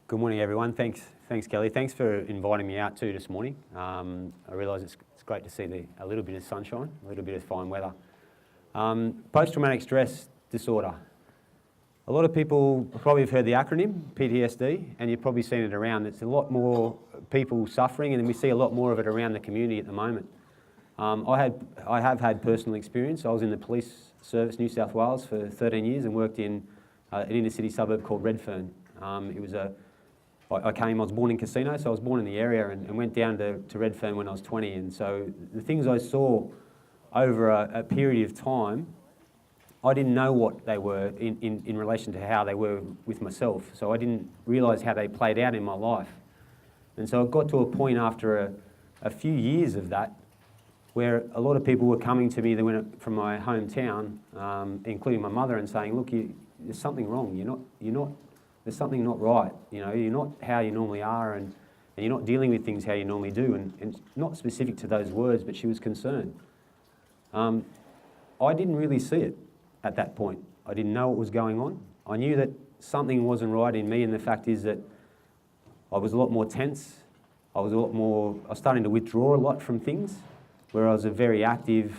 Good morning, everyone. Thanks, Kelly. Thanks for inviting me out too this morning. I realise it's great to see a little bit of sunshine, a little bit of fine weather. Post-traumatic stress disorder. A lot of people probably have heard the acronym PTSD, and you've probably seen it around. There's a lot more people suffering, and we see a lot more of it around the community at the moment. I have had personal experience. I was in the police service, New South Wales, for 13 years and worked in an inner city suburb called Redfern. I was born in Casino, so I was born in the area and went down to Redfern when I was 20. And so the things I saw over a period of time, I didn't know what they were in relation to how they were with myself. So I didn't realise how they played out in my life. And so it got to a point after a few years of that where a lot of people were coming to me, they went from my hometown, including my mother, and saying, look, there's something wrong. There's something not right. You're not how you normally are, and you're not dealing with things how you normally do. And not specific to those words, but she was concerned. I didn't really see it at that point. I didn't know what was going on. I knew that something wasn't right in me, and the fact is that I was a lot more tense. I was starting to withdraw a lot from things, where I was a very active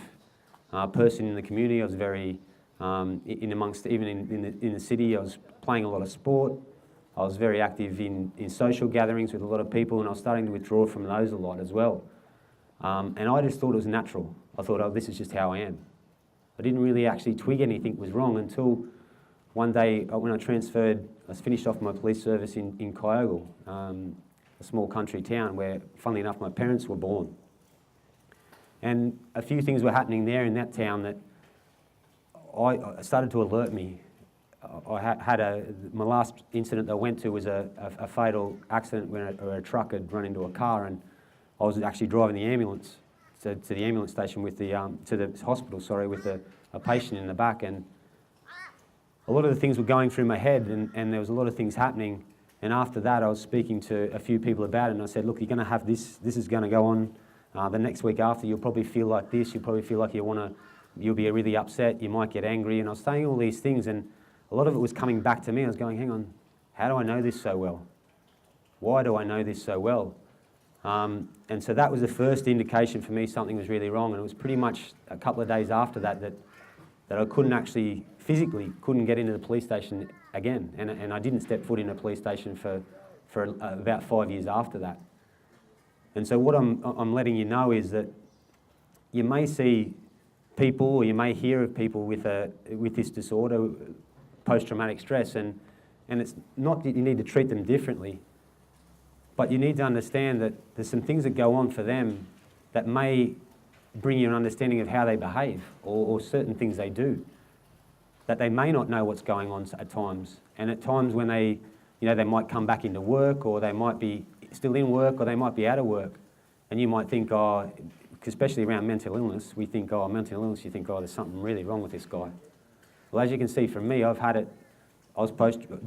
person in the community. I was very in the city. I was playing a lot of sport. I was very active in social gatherings with a lot of people, and I was starting to withdraw from those a lot as well. And I just thought it was natural. I thought, oh, this is just how I am. I didn't really actually twig anything was wrong until one day when I finished off my police service in Kyogle, a small country town where, funnily enough, my parents were born. And a few things were happening there in that town that I started to alert me. My last incident I went to was a fatal accident where a truck had run into a car, and I was actually driving the ambulance to the ambulance station with to the hospital, with a patient in the back, and a lot of the things were going through my head, and there was a lot of things happening. And after that, I was speaking to a few people about it, and I said, look, you're going to have this is going to go on. The next week after, you'll probably feel like this. You'll probably feel like you'll be really upset. You might get angry. And I was saying all these things, and a lot of it was coming back to me. I was going, hang on, how do I know this so well? Why do I know this so well? And so that was the first indication for me something was really wrong. And it was pretty much a couple of days after that I physically couldn't get into the police station again. And I didn't step foot in a police station for about 5 years after that. And so what I'm letting you know is that you may see people, or you may hear of people with this disorder, post-traumatic stress, and it's not that you need to treat them differently, but you need to understand that there's some things that go on for them that may bring you an understanding of how they behave or certain things they do, that they may not know what's going on at times. And at times when they might come back into work, or they might be still in work, or they might be out of work, and you might think, especially around mental illness, we think, mental illness, you think, there's something really wrong with this guy. Well, as you can see from me, I've had it. I was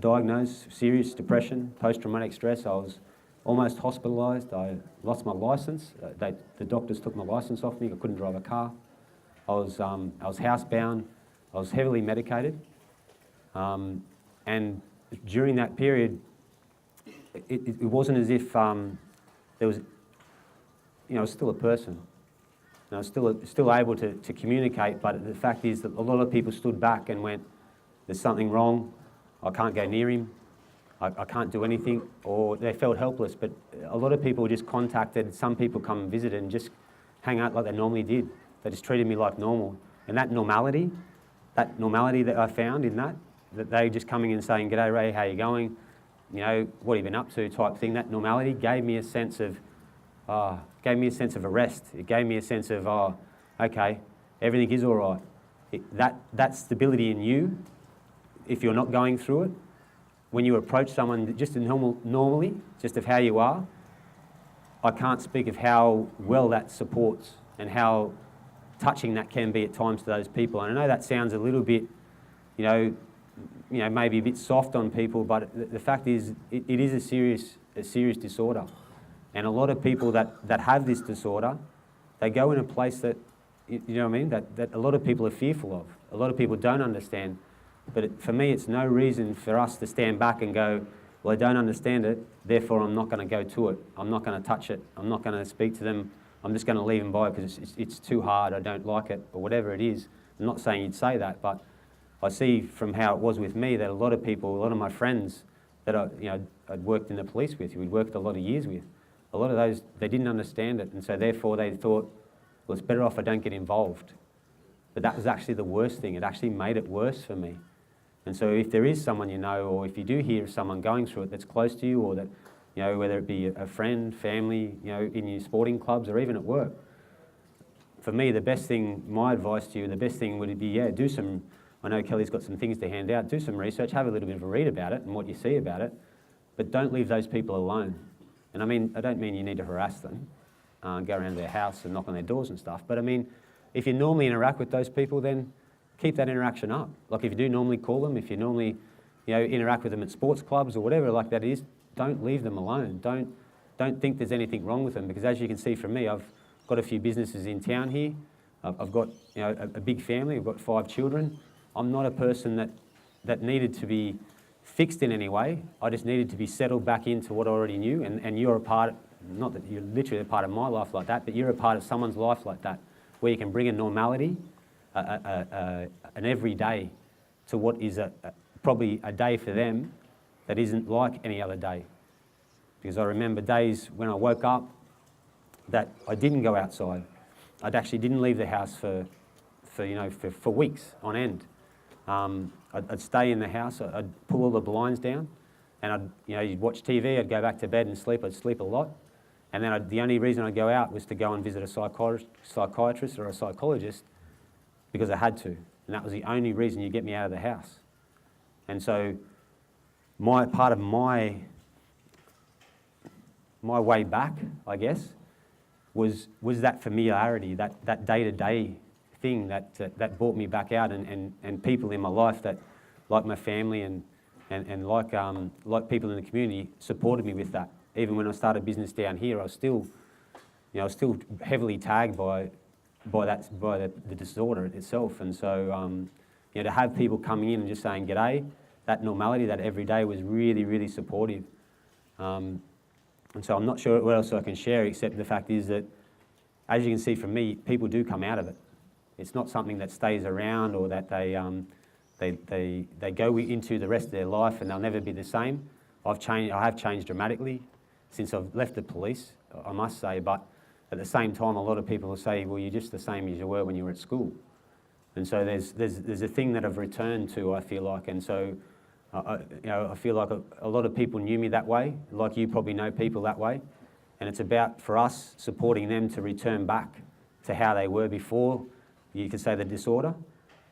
diagnosed serious depression, post-traumatic stress. I was almost hospitalised. I lost my licence. The doctors took my licence off me. I couldn't drive a car. I was housebound. I was heavily medicated. And during that period, it wasn't as if there was, I was still a person. And I was still able to communicate, but the fact is that a lot of people stood back and went, there's something wrong, I can't go near him, I can't do anything, or they felt helpless. But a lot of people just contacted, some people come and visited and just hang out like they normally did. They just treated me like normal. And that normality that I found in that they just coming and saying, g'day Ray, how you going? What have you been up to type thing, that normality gave me a sense of a rest. It gave me a sense of, okay, everything is all right. That stability in you, if you're not going through it, when you approach someone just normally, just of how you are, I can't speak of how well that supports and how touching that can be at times to those people. And I know that sounds a little bit, maybe a bit soft on people, but the fact is, it is a serious disorder. And a lot of people that have this disorder, they go in a place that, that a lot of people are fearful of. A lot of people don't understand. But for me, it's no reason for us to stand back and go, Well, I don't understand it, therefore I'm not going to go to it. I'm not going to touch it. I'm not going to speak to them. I'm just going to leave them by because it's too hard. I don't like it, or whatever it is. I'm not saying you'd say that, but I see from how it was with me that a lot of people, a lot of my friends that I'd worked in the police with, we'd worked a lot of years with, a lot of those, they didn't understand it, and so therefore they thought, well, it's better off I don't get involved. But that was actually the worst thing. It actually made it worse for me. And so if there is someone you know, or if you do hear of someone going through it that's close to you, or that, whether it be a friend, family, in your sporting clubs or even at work, for me, the best thing, my advice to you, the best thing would be, do some, I know Kelly's got some things to hand out, do some research, have a little bit of a read about it and what you see about it, but don't leave those people alone. And I don't mean you need to harass them, go around their house and knock on their doors and stuff, but if you normally interact with those people, then keep that interaction up. Like if you do normally call them, if you normally interact with them at sports clubs or whatever like that is, don't leave them alone. Don't think there's anything wrong with them, because as you can see from me, I've got a few businesses in town here. I've got a big family. I've got 5 children. I'm not a person that needed to be fixed in any way. I just needed to be settled back into what I already knew. And you're a part, not that you're literally a part of my life like that, but you're a part of someone's life like that, where you can bring a normality, an everyday to what is probably a day for them that isn't like any other day. Because I remember days when I woke up that I didn't go outside. I actually didn't leave the house for weeks on end. I'd stay in the house. I'd pull all the blinds down, and you'd watch TV. I'd go back to bed and sleep. I'd sleep a lot, and then the only reason I'd go out was to go and visit a psychiatrist or a psychologist, because I had to, and that was the only reason you get me out of the house. And so, part of my way back, I guess, was that familiarity, that day-to-day thing that brought me back out, and people in my life that, like my family and like people in the community, supported me with that. Even when I started business down here, I was still heavily tagged by the disorder itself. And so to have people coming in and just saying g'day, that normality, that every day, was really, really supportive. And so I'm not sure what else I can share, except the fact is that, as you can see from me, people do come out of it. It's not something that stays around, or that they go into the rest of their life and they'll never be the same. I have changed dramatically since I've left the police, I must say, but at the same time, a lot of people will say, well, you're just the same as you were when you were at school. And so there's a thing that I've returned to, I feel like, and so I feel like a lot of people knew me that way, like you probably know people that way, and it's about, for us, supporting them to return back to how they were before, you could say, the disorder.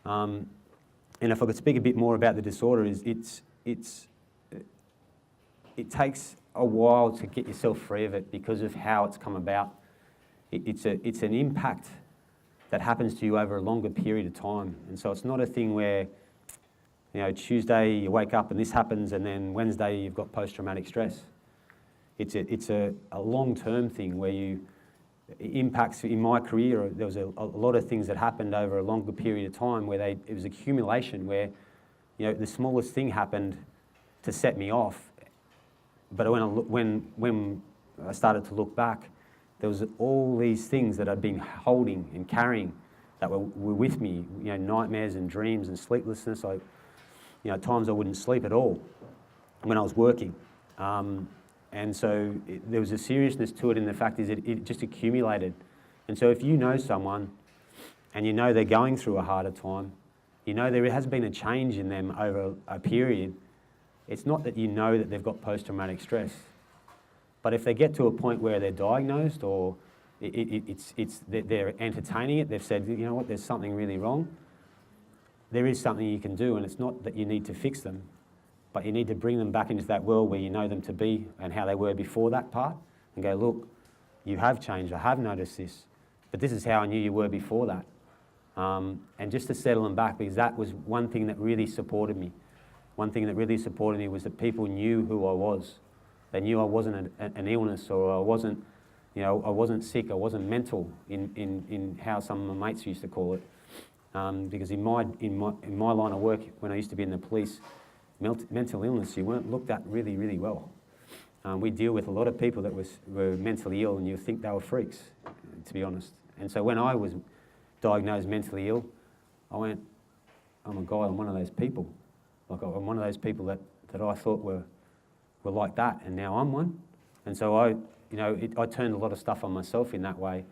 And if I could speak a bit more about the disorder, it takes a while to get yourself free of it because of how it's come about. It's an impact that happens to you over a longer period of time, and so it's not a thing where Tuesday you wake up and this happens, and then Wednesday you've got post-traumatic stress. It's a long-term thing where it impacts. In my career, there was a lot of things that happened over a longer period of time where it was accumulation, where the smallest thing happened to set me off. But when I started to look back, there was all these things that I'd been holding and carrying that were with me, nightmares and dreams and sleeplessness. At times I wouldn't sleep at all when I was working. And so there was a seriousness to it, and the fact is it just accumulated. And so if you know someone and they're going through a harder time, there has been a change in them over a period, it's not that that they've got post-traumatic stress. But if they get to a point where they're diagnosed, or they're entertaining it, they've said, you know what, there's something really wrong, there is something you can do, and it's not that you need to fix them, but you need to bring them back into that world where you know them to be and how they were before that part, and go, look, you have changed, I have noticed this, but this is how I knew you were before that. And just to settle them back, because that was one thing that really supported me. One thing that really supported me was that people knew who I was. They knew I wasn't an illness, or I wasn't, I wasn't sick, I wasn't mental in how some of my mates used to call it. Because in my line of work, when I used to be in the police, mental illness, you weren't looked at really, really well. We deal with a lot of people that were mentally ill, and you think they were freaks, to be honest. And so when I was diagnosed mentally ill, I went, oh my God, I'm one of those people. Like, I'm one of those people that I thought were like that, and now I'm one. And so I turned a lot of stuff on myself in that way.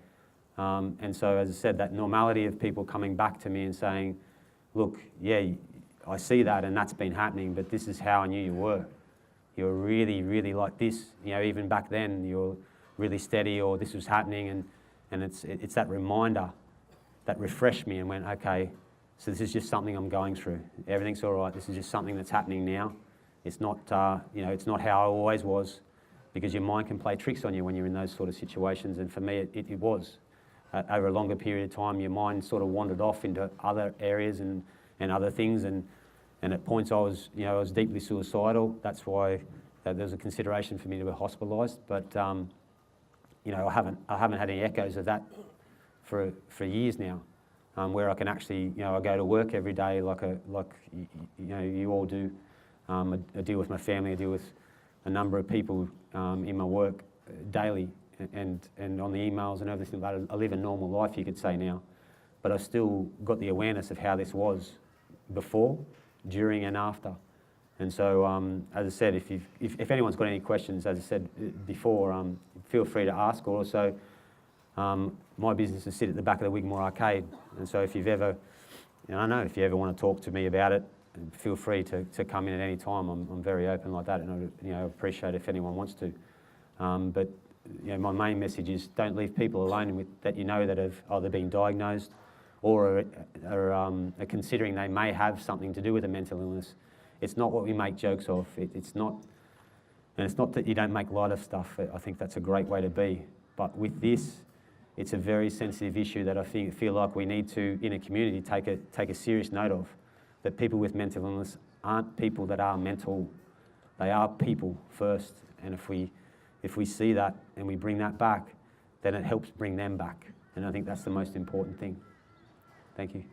And so, as I said, that normality of people coming back to me and saying, look, yeah, I see that and that's been happening, but this is how I knew you were. You're really, really like this. Even back then, you're really steady, or this was happening, and it's that reminder that refreshed me and went, okay, so this is just something I'm going through. Everything's all right. This is just something that's happening now. It's not, it's not how I always was, because your mind can play tricks on you when you're in those sort of situations. And for me, it was. Over a longer period of time, your mind sort of wandered off into other areas and other things. And at points I was deeply suicidal. That's why there was a consideration for me to be hospitalised. But I haven't had any echoes of that for years now, where I can actually, I go to work every day like you all do. I deal with my family. I deal with a number of people in my work daily, and on the emails and everything like that. I live a normal life, you could say now, but I've still got the awareness of how this was before, during and after. And so, as I said, if anyone's got any questions, as I said before, feel free to ask. Also, my business is sit at the back of the Wigmore Arcade, and so if you've ever, if you ever want to talk to me about it, feel free to come in at any time. I'm very open like that, and I appreciate if anyone wants to. But my main message is, don't leave people alone that that have either been diagnosed or are considering they may have something to do with a mental illness. It's not what we make jokes of. It's not, and it's not that you don't make light of stuff. I think that's a great way to be. But with this, it's a very sensitive issue that I feel like we need to, in a community, take a serious note of. That people with mental illness aren't people that are mental. They are people first. And if we see that and we bring that back, then it helps bring them back. And I think that's the most important thing. Thank you.